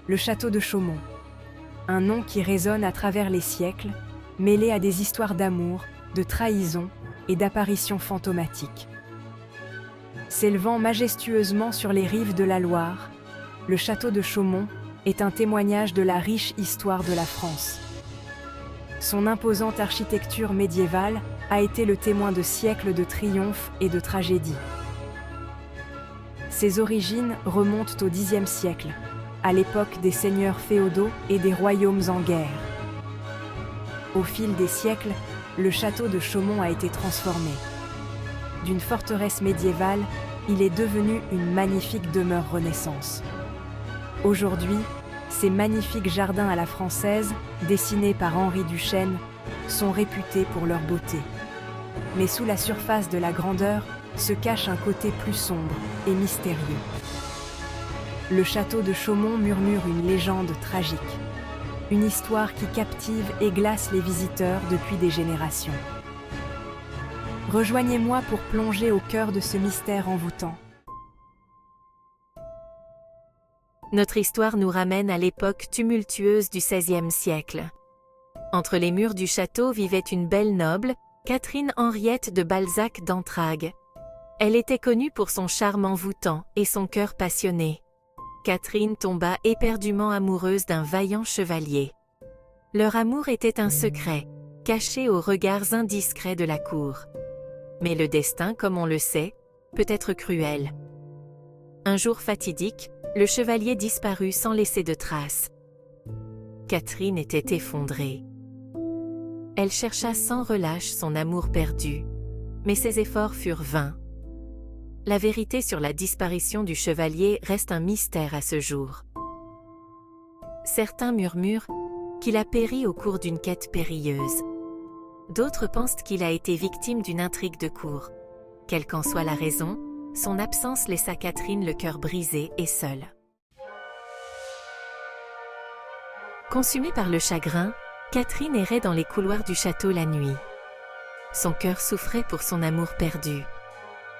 le château de Chaumont. Un nom qui résonne à travers les siècles, mêlé à des histoires d'amour, de trahison et d'apparitions fantomatiques. S'élevant majestueusement sur les rives de la Loire, le château de Chaumont est un témoignage de la riche histoire de la France. Son imposante architecture médiévale a été le témoin de siècles de triomphes et de tragédies. Ses origines remontent au Xe siècle, à l'époque des seigneurs féodaux et des royaumes en guerre. Au fil des siècles, le château de Chaumont a été transformé. D'une forteresse médiévale, il est devenu une magnifique demeure Renaissance. Aujourd'hui, ces magnifiques jardins à la française, dessinés par Henri Duchesne, sont réputés pour leur beauté. Mais sous la surface de la grandeur se cache un côté plus sombre et mystérieux. Le château de Chaumont murmure une légende tragique, une histoire qui captive et glace les visiteurs depuis des générations. Rejoignez-moi pour plonger au cœur de ce mystère envoûtant. Notre histoire nous ramène à l'époque tumultueuse du XVIe siècle. Entre les murs du château vivait une belle noble, Catherine Henriette de Balzac d'Entragues. Elle était connue pour son charme envoûtant et son cœur passionné. Catherine tomba éperdument amoureuse d'un vaillant chevalier. Leur amour était un secret, caché aux regards indiscrets de la cour. Mais le destin, comme on le sait, peut être cruel. Un jour fatidique, le chevalier disparut sans laisser de traces. Catherine était effondrée. Elle chercha sans relâche son amour perdu, mais ses efforts furent vains. La vérité sur la disparition du chevalier reste un mystère à ce jour. Certains murmurent qu'il a péri au cours d'une quête périlleuse. D'autres pensent qu'il a été victime d'une intrigue de cour. Quelle qu'en soit la raison, son absence laissa Catherine le cœur brisé et seule. Consumée par le chagrin, Catherine errait dans les couloirs du château la nuit. Son cœur souffrait pour son amour perdu.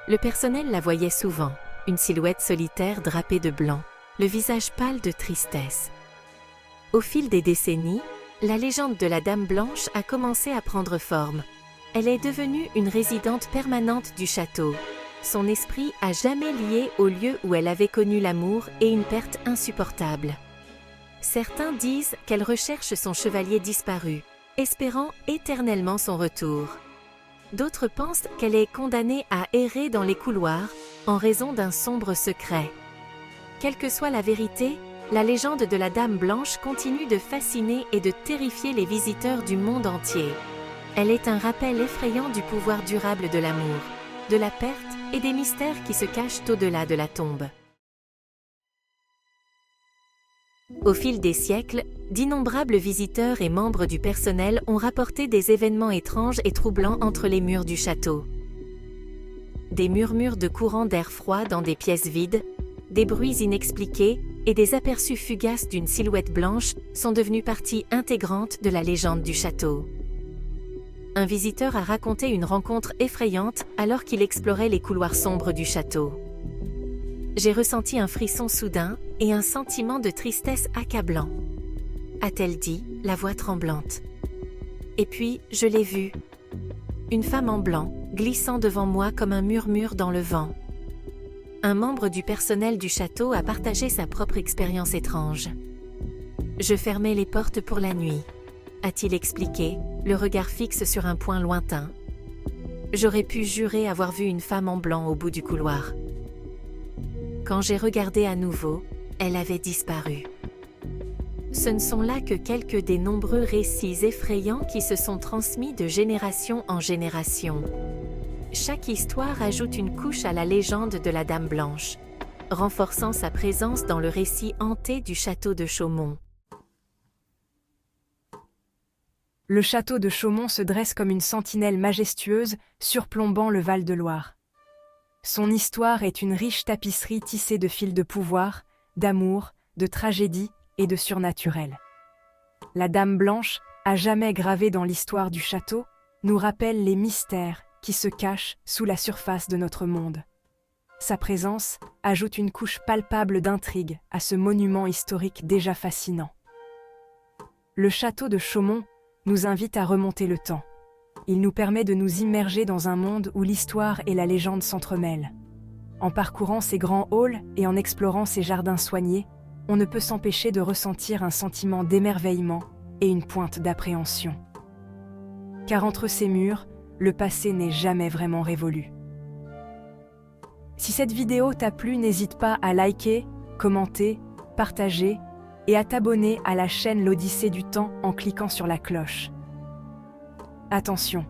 Le personnel la voyait souvent, une silhouette solitaire drapée de blanc, le visage pâle de tristesse. Au fil des décennies, la légende de la Dame Blanche a commencé à prendre forme. Elle est devenue une résidente permanente du château. Son esprit à jamais lié au lieu où elle avait connu l'amour et une perte insupportable. Certains disent qu'elle recherche son chevalier disparu, espérant éternellement son retour. D'autres pensent qu'elle est condamnée à errer dans les couloirs en raison d'un sombre secret. Quelle que soit la vérité, la légende de la Dame Blanche continue de fasciner et de terrifier les visiteurs du monde entier. Elle est un rappel effrayant du pouvoir durable de l'amour, de la perte et des mystères qui se cachent au-delà de la tombe. Au fil des siècles, d'innombrables visiteurs et membres du personnel ont rapporté des événements étranges et troublants entre les murs du château. Des murmures de courants d'air froid dans des pièces vides, des bruits inexpliqués et des aperçus fugaces d'une silhouette blanche sont devenus partie intégrante de la légende du château. Un visiteur a raconté une rencontre effrayante alors qu'il explorait les couloirs sombres du château. J'ai ressenti un frisson soudain et un sentiment de tristesse accablant, a-t-elle dit, la voix tremblante. Et puis, je l'ai vue. Une femme en blanc, glissant devant moi comme un murmure dans le vent. Un membre du personnel du château a partagé sa propre expérience étrange. Je fermais les portes pour la nuit, a-t-il expliqué, le regard fixe sur un point lointain. J'aurais pu jurer avoir vu une femme en blanc au bout du couloir. Quand j'ai regardé à nouveau, elle avait disparu. Ce ne sont là que quelques des nombreux récits effrayants qui se sont transmis de génération en génération. Chaque histoire ajoute une couche à la légende de la Dame Blanche, renforçant sa présence dans le récit hanté du château de Chaumont. Le château de Chaumont se dresse comme une sentinelle majestueuse surplombant le Val-de-Loire. Son histoire est une riche tapisserie tissée de fils de pouvoir, d'amour, de tragédie et de surnaturel. La Dame Blanche, à jamais gravée dans l'histoire du château, nous rappelle les mystères qui se cachent sous la surface de notre monde. Sa présence ajoute une couche palpable d'intrigue à ce monument historique déjà fascinant. Le château de Chaumont nous invite à remonter le temps. Il nous permet de nous immerger dans un monde où l'histoire et la légende s'entremêlent. En parcourant ces grands halls et en explorant ces jardins soignés, on ne peut s'empêcher de ressentir un sentiment d'émerveillement et une pointe d'appréhension. Car entre ces murs, le passé n'est jamais vraiment révolu. Si cette vidéo t'a plu, n'hésite pas à liker, commenter, partager et à t'abonner à la chaîne L'Odyssée du Temps en cliquant sur la cloche. Attention,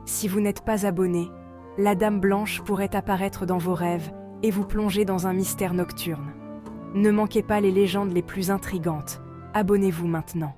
si vous n'êtes pas abonné, la Dame Blanche pourrait apparaître dans vos rêves et vous plonger dans un mystère nocturne. Ne manquez pas les légendes les plus intrigantes. Abonnez-vous maintenant.